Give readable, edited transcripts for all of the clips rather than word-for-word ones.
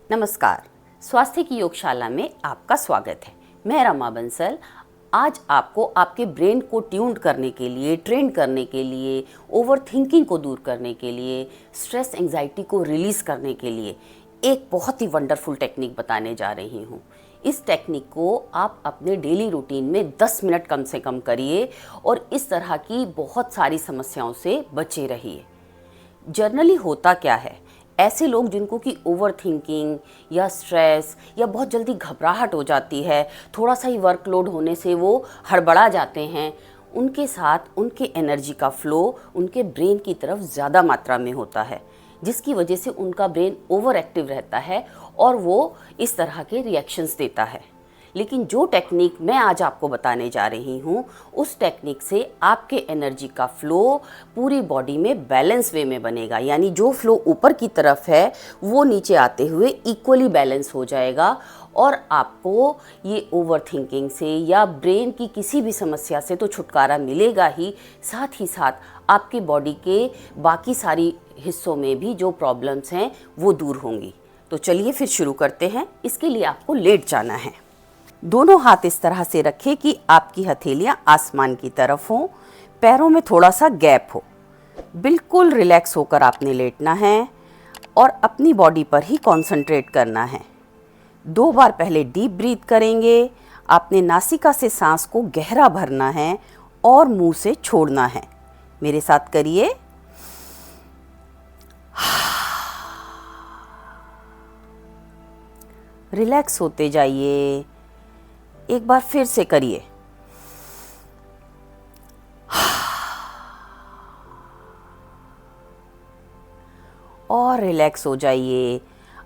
नमस्कार। स्वास्थ्य की योगशाला में आपका स्वागत है। मैं रमा बंसल आज आपको आपके ब्रेन को ट्यून्ड करने के लिए, ट्रेन करने के लिए, ओवर थिंकिंग को दूर करने के लिए, स्ट्रेस एंजाइटी को रिलीज़ करने के लिए एक बहुत ही वंडरफुल टेक्निक बताने जा रही हूँ। इस टेक्निक को आप अपने डेली रूटीन में 10 मिनट कम से कम करिए और इस तरह की बहुत सारी समस्याओं से बचे रहिए। जनरली होता क्या है, ऐसे लोग जिनको कि ओवर थिंकिंग या स्ट्रेस या बहुत जल्दी घबराहट हो जाती है, थोड़ा सा ही वर्कलोड होने से वो हड़बड़ा जाते हैं, उनके साथ उनके एनर्जी का फ्लो उनके ब्रेन की तरफ ज़्यादा मात्रा में होता है, जिसकी वजह से उनका ब्रेन ओवर एक्टिव रहता है और वो इस तरह के रिएक्शंस देता है। लेकिन जो टेक्निक मैं आज आपको बताने जा रही हूँ, उस टेक्निक से आपके एनर्जी का फ्लो पूरी बॉडी में बैलेंस वे में बनेगा, यानी जो फ्लो ऊपर की तरफ है वो नीचे आते हुए इक्वली बैलेंस हो जाएगा और आपको ये ओवर थिंकिंग से या ब्रेन की किसी भी समस्या से तो छुटकारा मिलेगा ही, साथ ही साथ आपकी बॉडी के बाकी सारी हिस्सों में भी जो प्रॉब्लम्स हैं वो दूर होंगी। तो चलिए फिर शुरू करते हैं। इसके लिए आपको लेट जाना है। दोनों हाथ इस तरह से रखें कि आपकी हथेलियां आसमान की तरफ हों, पैरों में थोड़ा सा गैप हो। बिल्कुल रिलैक्स होकर आपने लेटना है और अपनी बॉडी पर ही कंसंट्रेट करना है। 2 बार पहले डीप ब्रीथ करेंगे। आपने नासिका से सांस को गहरा भरना है और मुंह से छोड़ना है। मेरे साथ करिए। रिलैक्स होते जाइए। एक बार फिर से करिए। और रिलैक्स हो जाइए।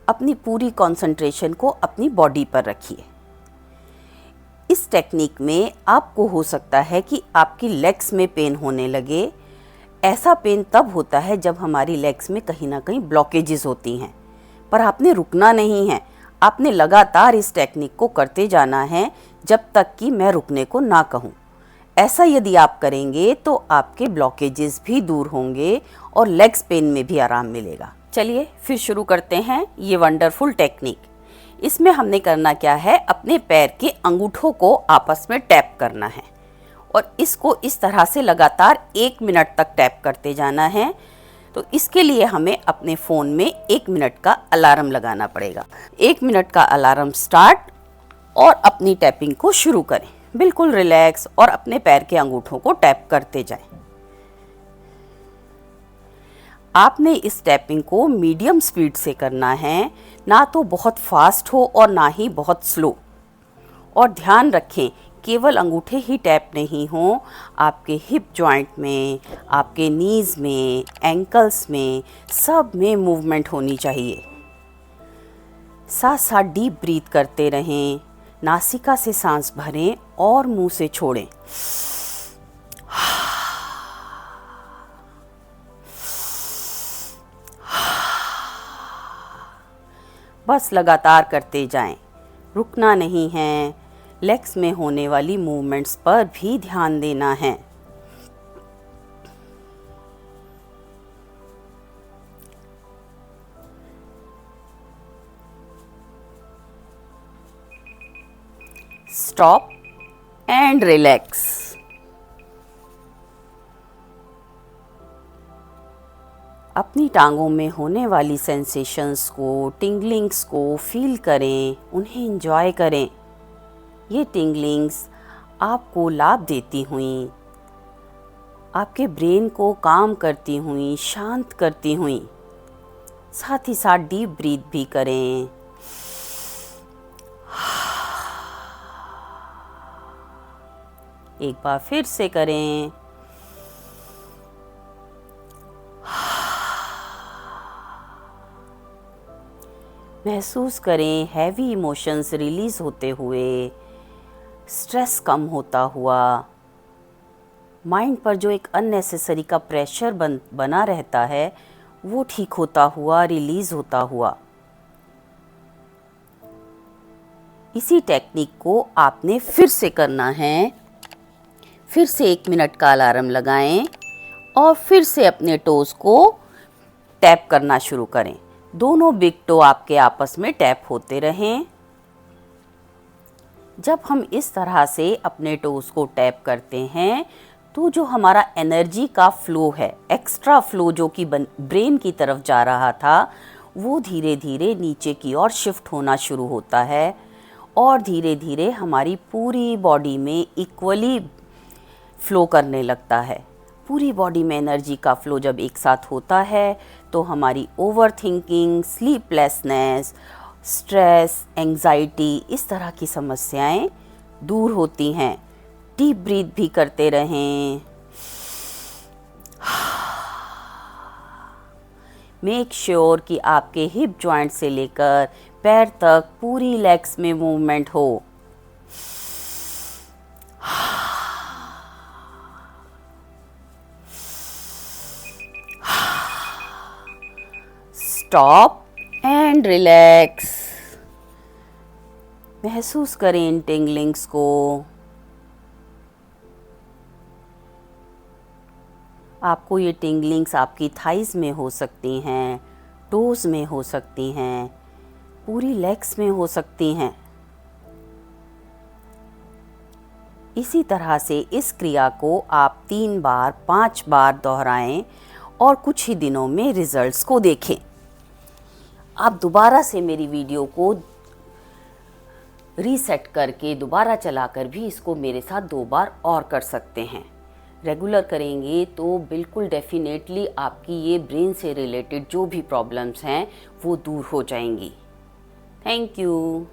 अपनी पूरी कंसंट्रेशन को अपनी बॉडी पर रखिए। इस टेक्निक में आपको हो सकता है कि आपकी लेग्स में पेन होने लगे। ऐसा पेन तब होता है जब हमारी लेग्स में कहीं ना कहीं ब्लॉकेजेस होती हैं, पर आपने रुकना नहीं है। आपने लगातार इस टेक्निक को करते जाना है जब तक कि मैं रुकने को ना कहूँ। ऐसा यदि आप करेंगे तो आपके ब्लॉकेजेस भी दूर होंगे और लेग्स पेन में भी आराम मिलेगा। चलिए फिर शुरू करते हैं ये वंडरफुल टेक्निक। इसमें हमने करना क्या है, अपने पैर के अंगूठों को आपस में टैप करना है और इसको इस तरह से लगातार 1 मिनट तक टैप करते जाना है। तो इसके लिए हमें अपने फ़ोन में 1 मिनट का अलार्म लगाना पड़ेगा। 1 मिनट का अलार्म स्टार्ट और अपनी टैपिंग को शुरू करें। बिल्कुल रिलैक्स और अपने पैर के अंगूठों को टैप करते जाएं। आपने इस टैपिंग को मीडियम स्पीड से करना है, ना तो बहुत फास्ट हो और ना ही बहुत स्लो। और ध्यान रखें, केवल अंगूठे ही टैप नहीं हों, आपके हिप जॉइंट में, आपके नीज़ में, एंकल्स में, सब में मूवमेंट होनी चाहिए। साथ साथ डीप ब्रीथ करते रहें। नासिका से सांस भरें और मुंह से छोड़ें। बस लगातार करते जाएं, रुकना नहीं है। लेग्स में होने वाली मूवमेंट्स पर भी ध्यान देना है। Stop and relax. अपनी टांगों में होने वाली सेंसेशंस को, टिंगलिंग्स को फील करें, उन्हें एंजॉय करें। ये टिंगलिंग्स आपको लाभ देती हुई, आपके ब्रेन को काम करती हुई, शांत करती हुई। साथ ही साथ डीप ब्रीथ भी करें। एक बार फिर से करें। महसूस करें हैवी इमोशंस रिलीज होते हुए, स्ट्रेस कम होता हुआ, माइंड पर जो एक अननेसेसरी का प्रेशर बना रहता है वो ठीक होता हुआ, रिलीज होता हुआ। इसी टेक्निक को आपने फिर से करना है। फिर से 1 मिनट का अलार्म लगाएं और फिर से अपने टोज़ को टैप करना शुरू करें। दोनों बिग टो आपके आपस में टैप होते रहें। जब हम इस तरह से अपने टोज को टैप करते हैं तो जो हमारा एनर्जी का फ्लो है, एक्स्ट्रा फ्लो जो कि ब्रेन की तरफ जा रहा था, वो धीरे धीरे नीचे की ओर शिफ्ट होना शुरू होता है और धीरे धीरे हमारी पूरी बॉडी में इक्वली फ्लो करने लगता है। पूरी बॉडी में एनर्जी का फ्लो जब एक साथ होता है तो हमारी over thinking, sleeplessness, stress, anxiety, इस तरह की समस्याएं दूर होती हैं। डीप ब्रीथ भी करते रहें। मेक श्योर कि आपके हिप जॉइंट से लेकर पैर तक पूरी लेग्स में मूवमेंट हो। Stop and relax. महसूस करें इन टिंगलिंग्स को। आपको ये टिंगलिंग्स आपकी थाइज़ में हो सकती हैं, टोज़ में हो सकती हैं, पूरी लेग्स में हो सकती हैं। इसी तरह से इस क्रिया को आप 3 बार 5 बार दोहराएं और कुछ ही दिनों में रिजल्ट्स को देखें। आप दोबारा से मेरी वीडियो को रीसेट करके दोबारा चलाकर भी इसको मेरे साथ 2 बार और कर सकते हैं। रेगुलर करेंगे तो बिल्कुल डेफिनेटली आपकी ये ब्रेन से रिलेटेड जो भी प्रॉब्लम्स हैं वो दूर हो जाएंगी। Thank you.